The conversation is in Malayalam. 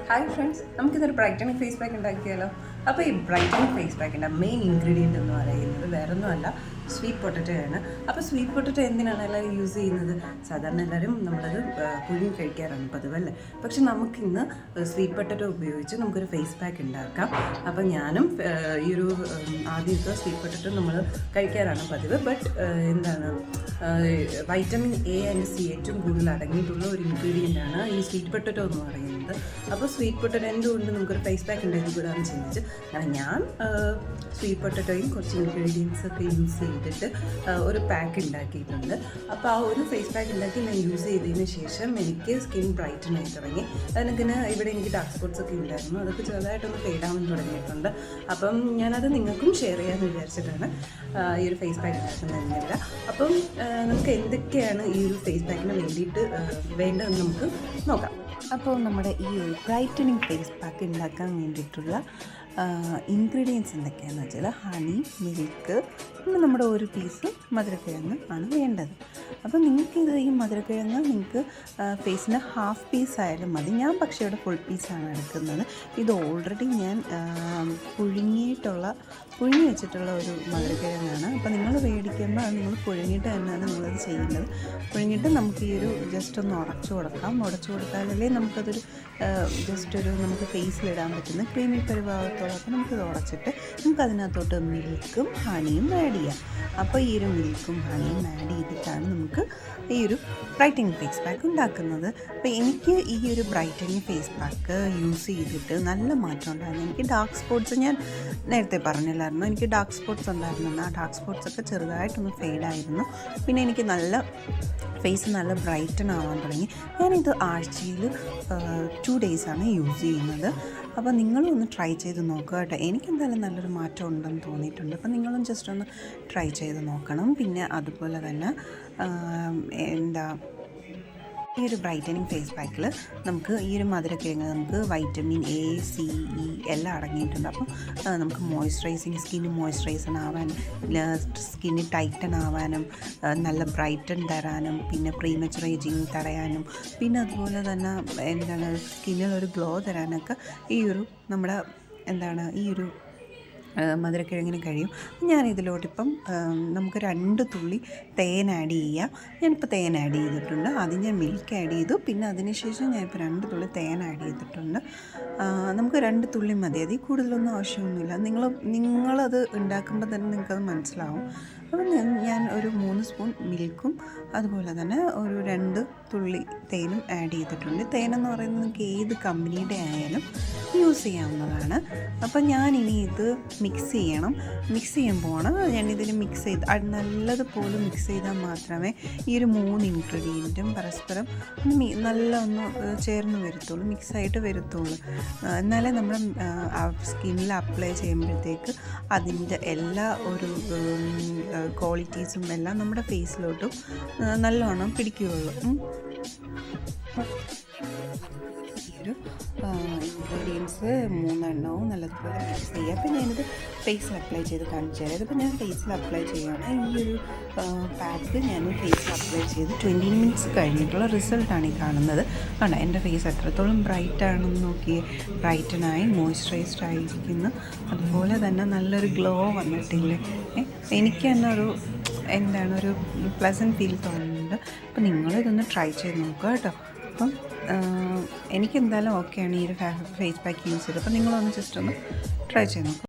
ഹായ് ഫ്രണ്ട്സ്, നമുക്കിതൊരു ബ്രൈറ്റനിങ് ഫേസ് പാക്ക് ഉണ്ടാക്കിയാലോ. അപ്പോൾ ഈ ബ്രൈറ്റനിങ് ഫേസ് പാക്കിൻ്റെ മെയിൻ ഇൻഗ്രീഡിയൻ്റ് എന്ന് പറയുന്നത് വേറൊന്നുമല്ല, സ്വീറ്റ് പൊട്ടറ്റോ ആണ്. അപ്പോൾ സ്വീറ്റ് പൊട്ടറ്റോ എന്തിനാണ് എല്ലാവരും യൂസ് ചെയ്യുന്നത്? സാധാരണ എല്ലാവരും നമ്മളത് പുഴുങ്ങി കഴിക്കാറാണ് പതിവല്ലേ. പക്ഷെ നമുക്കിന്ന് സ്വീറ്റ് പൊട്ടറ്റോ ഉപയോഗിച്ച് നമുക്കൊരു ഫേസ് പാക്ക് ഉണ്ടാക്കാം. അപ്പോൾ ഞാനും ഈ ഒരു ആദ്യത്തെ സ്വീറ്റ് പൊട്ടറ്റോ നമ്മൾ കഴിക്കാറാണ് പതിവ്. ബട്ട് എന്താണ്, വൈറ്റമിൻ എ ആൻഡ് സി ഏറ്റവും കൂടുതൽ അടങ്ങിയിട്ടുള്ള ഒരു ഇൻഗ്രീഡിയൻ്റാണ് ഈ സ്വീറ്റ് പൊട്ടറ്റോ എന്ന് പറയുന്നത്. അപ്പോൾ സ്വീറ്റ് പൊട്ടറ്റോ എന്തുകൊണ്ട് നമുക്കൊരു ഫേസ് പാക്ക് ഉണ്ടാക്കി കൂടാന്ന് ചിന്തിച്ച് ഞാൻ സ്വീറ്റ് പൊട്ടറ്റോയും കുറച്ച് ഇൻഗ്രീഡിയൻസ് ഒക്കെ യൂസ് ചെയ്തിട്ട് ഒരു പാക്ക് ഉണ്ടാക്കിയിട്ടുണ്ട്. അപ്പോൾ ആ ഒരു ഫേസ് പാക്ക് ഉണ്ടാക്കി ഞാൻ യൂസ് ചെയ്തതിന് ശേഷം എനിക്ക് സ്കിൻ ബ്രൈറ്റൻ ആയി തുടങ്ങി. അതിനൊക്കെ ഇവിടെ എനിക്ക് ഡാർക്ക് സ്പോട്ട്സ് ഒക്കെ ഉണ്ടായിരുന്നു, അതൊക്കെ ചെറുതായിട്ടൊന്ന് ഫെയ്ഡാവാൻ തുടങ്ങിയിട്ടുണ്ട്. അപ്പം ഞാനത് നിങ്ങൾക്കും ഷെയർ ചെയ്യാമെന്ന് വിചാരിച്ചിട്ടാണ് ഈ ഒരു ഫേസ് പാക്ക് ഉണ്ടാക്കുന്നതെന്നില്ല. അപ്പം നമുക്ക് എന്തൊക്കെയാണ് ഈ ഒരു ഫേസ് പാക്കിന് വേണ്ടിയിട്ട് വേണ്ടതെന്ന് നമുക്ക് നോക്കാം. അപ്പോൾ നമ്മുടെ ഈ ഒരു ബ്രൈറ്റനിങ് ഫേസ് പാക്ക് ഉണ്ടാക്കാൻ വേണ്ടിയിട്ടുള്ള ഇൻഗ്രീഡിയൻസ് എന്തൊക്കെയാണെന്ന് വെച്ചാൽ ഹണി, മിൽക്ക്, പിന്നെ നമ്മുടെ ഒരു പീസ് മധുരക്കിഴങ്ങ് ആണ് വേണ്ടത്. അപ്പോൾ നിങ്ങൾക്കിത് ഈ മധുരക്കിഴങ്ങ് നിങ്ങൾക്ക് ഫേസിന് ഹാഫ് പീസ് ആയാലും മതി. ഞാൻ പക്ഷേ ഇവിടെ ഫുൾ പീസാണ് എടുക്കുന്നത്. ഇത് ഓൾറെഡി ഞാൻ പുഴുങ്ങി വെച്ചിട്ടുള്ള ഒരു മധുരക്കിഴങ്ങാണ്. അപ്പോൾ നിങ്ങൾ മേടിക്കുമ്പോൾ അത് നിങ്ങൾ പുഴുങ്ങിയിട്ട് തന്നെയാണ് നിങ്ങളത് ചെയ്യേണ്ടത്. പുഴുങ്ങിയിട്ട് നമുക്ക് ഈ ഒരു ജസ്റ്റ് ഒന്ന് ഉടച്ചു കൊടുത്താലല്ലേ നമുക്കതൊരു നമുക്ക് ഫേസിലിടാൻ പറ്റുന്ന ക്രീമി പരിഭാഗത്തോളം. അപ്പോൾ നമുക്കിത് ഉടച്ചിട്ട് നമുക്കതിനകത്തോട്ട് മിൽക്കും ഹണിയും ആഡ് ചെയ്യാം. അപ്പോൾ ഈ ഒരു മിൽക്കും ഹണിയും ആഡ് ചെയ്തിട്ടാണ് നമുക്ക് ഈ ഒരു ബ്രൈറ്റനിങ് ഫേസ് പാക്ക് ഉണ്ടാക്കുന്നത്. അപ്പോൾ എനിക്ക് ഈ ഒരു ബ്രൈറ്റനിങ് ഫേസ് പാക്ക് യൂസ് ചെയ്തിട്ട് നല്ല മാറ്റം ഉണ്ടായിരുന്നു. എനിക്ക് ഡാർക്ക് സ്പോട്ട്സ് ഞാൻ നേരത്തെ പറഞ്ഞില്ലായിരുന്നു, എനിക്ക് ഡാർക്ക് സ്പോട്ട്സ് ഉണ്ടായിരുന്നു. ആ ഡാർക്ക് സ്പോട്ട്സൊക്കെ ചെറുതായിട്ടൊന്ന് ഫെയ്ഡായിരുന്നു. പിന്നെ എനിക്ക് ഫേസ് നല്ല ബ്രൈറ്റൻ ആവാൻ തുടങ്ങി. ഞാനിത് ആഴ്ചയിൽ 2 ഡേയ്സാണ് യൂസ് ചെയ്യുന്നത്. അപ്പോൾ നിങ്ങളും ഒന്ന് ട്രൈ ചെയ്ത് നോക്കുക കേട്ടോ. എനിക്കെന്തായാലും നല്ലൊരു മാറ്റം ഉണ്ടെന്ന് തോന്നിയിട്ടുണ്ട്. അപ്പോൾ നിങ്ങളും ജസ്റ്റ് ഒന്ന് ട്രൈ ചെയ്ത് നോക്കണം. പിന്നെ അതുപോലെ തന്നെ ഈ ഒരു ബ്രൈറ്റനിങ് ഫേസ് പാക്കിൽ നമുക്ക് ഈ ഒരു മധുരക്കിഴങ്ങ് നമുക്ക് വൈറ്റമിൻ എ, സി, ഇ എല്ലാം അടങ്ങിയിട്ടുണ്ട്. അപ്പം നമുക്ക് സ്കിന്ന് മോയ്സ്ചറൈസൺ ആവാനും സ്കിന്ന് ടൈറ്റൻ ആവാനും നല്ല ബ്രൈറ്റൻ തരാനും പിന്നെ പ്രീമച്ചുർ ഏജിങ് തടയാനും പിന്നെ അതുപോലെ തന്നെ സ്കിന്നിലൊരു ഗ്ലോ തരാനൊക്കെ ഈ ഒരു ഈ ഒരു മധുരക്കിഴങ്ങിന് കഴിയും. ഞാനിതിലോട്ടിപ്പം നമുക്ക് 2 തുള്ളി തേൻ ആഡ് ചെയ്യാം. ഞാനിപ്പോൾ തേൻ ആഡ് ചെയ്തിട്ടുണ്ട്. ആദ്യം ഞാൻ മിൽക്ക് ആഡ് ചെയ്തു, പിന്നെ അതിനുശേഷം ഞാനിപ്പോൾ 2 തുള്ളി തേൻ ആഡ് ചെയ്തിട്ടുണ്ട്. നമുക്ക് 2 തുള്ളി മതി, അതിൽ കൂടുതലൊന്നും ആവശ്യമൊന്നുമില്ല. നിങ്ങളത് ഉണ്ടാക്കുമ്പോൾ തന്നെ നിങ്ങൾക്കത് മനസ്സിലാവും. അപ്പം ഞാൻ ഒരു 3 സ്പൂൺ മിൽക്കും അതുപോലെ തന്നെ ഒരു 2 തുള്ളി തേനും ആഡ് ചെയ്തിട്ടുണ്ട്. തേനെന്ന് പറയുന്നത് നിങ്ങൾക്ക് ഏത് കമ്പനിയുടെ ആയാലും യൂസ് ചെയ്യാവുന്നതാണ്. അപ്പം ഞാനിനി ഇത് മിക്സ് ചെയ്യുമ്പോഴാണ് ഞാനിതിൽ മിക്സ് ചെയ്ത് നല്ലതുപോലെ മിക്സ് ചെയ്താൽ മാത്രമേ ഈ ഒരു 3 ഇൻഗ്രീഡിയൻറ്റും പരസ്പരം ഒന്ന് ചേർന്ന് വരത്തുള്ളൂ, മിക്സായിട്ട് വരത്തുള്ളൂ. എന്നാലേ നമ്മൾ സ്കിന്നിൽ അപ്ലൈ ചെയ്യുമ്പോഴത്തേക്ക് അതിൻ്റെ എല്ലാ ഒരു ക്വാളിറ്റീസും എല്ലാം നമ്മുടെ ഫേസിലോട്ടും നല്ലോണം പിടിക്കുകയുള്ളൂ. ഒരു ഇൻഗ്രീഡിയൻസ് 3 എണ്ണവും നല്ലതുപോലെ മിക്സ് ചെയ്യുക. അപ്പോൾ ഞാനിത് ഫേസിൽ അപ്ലൈ ചെയ്ത് കാണിച്ചു തരാം. ഇതിപ്പോൾ ഞാൻ ഫേസിൽ അപ്ലൈ ചെയ്യുകയാണ്. ഈ ഒരു പാക്ക് ഞാൻ ഫേസിൽ അപ്ലൈ ചെയ്ത് 20 മിനിറ്റ്സ് കഴിഞ്ഞിട്ടുള്ള റിസൾട്ടാണ് ഈ കാണുന്നത്. കണ്ടോ എൻ്റെ ഫേസ് എത്രത്തോളം ബ്രൈറ്റാണെന്ന് നോക്കി, ബ്രൈറ്റനായി മോയ്സ്ചറൈസ്ഡ് ആയിരിക്കുന്നു. അതുപോലെ തന്നെ നല്ലൊരു ഗ്ലോ വന്നിട്ടില്ലേ. എനിക്ക് തന്നെ ഒരു പ്ലസൻറ്റ് ഫീൽ തോന്നുന്നുണ്ട്. അപ്പോൾ നിങ്ങളിതൊന്ന് ട്രൈ ചെയ്ത് നോക്കുക കേട്ടോ. അപ്പം എനിക്കെന്തായാലും ഓക്കെയാണ് ഈ ഒരു ഫേസ് പാക്ക് യൂസ് ചെയ്ത്. അപ്പോൾ നിങ്ങളൊന്ന് ജസ്റ്റ് ഒന്ന് ട്രൈ ചെയ്ത് നോക്കുക.